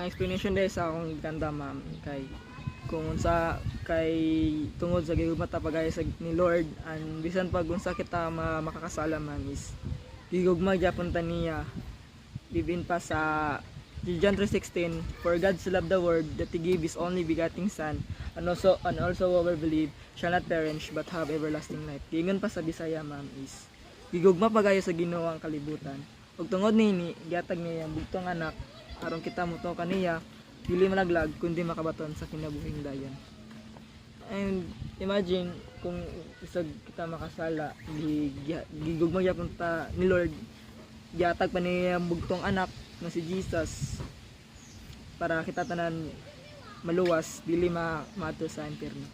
ang explanation dahil sa akong ganda ma'am kay kung sa kay tungod sa gigugmata pagaya sa ni Lord and bisan pag unsa kita makakasala man is gigugma gyapon ta niya bibin pa sa John 3:16, for God so loved the world that He gave His only begotten Son, and also whoever believe shall not perish but have everlasting life. Gingon pa sa Bisaya ma'am is gigugma pagayo sa Ginoo ang kalibutan. Ug tungod nini giatag niya ang bugtong anak aron kita muto kaniya dili malaglag kundi makabaton sa kinabuhing dayon. And imagine kung isag kita makasala gigugma gyapon ta ni Lord giatag pa niya ang bugtong anak na si Jesus para kita tanan maluwas dili maato sa impierno.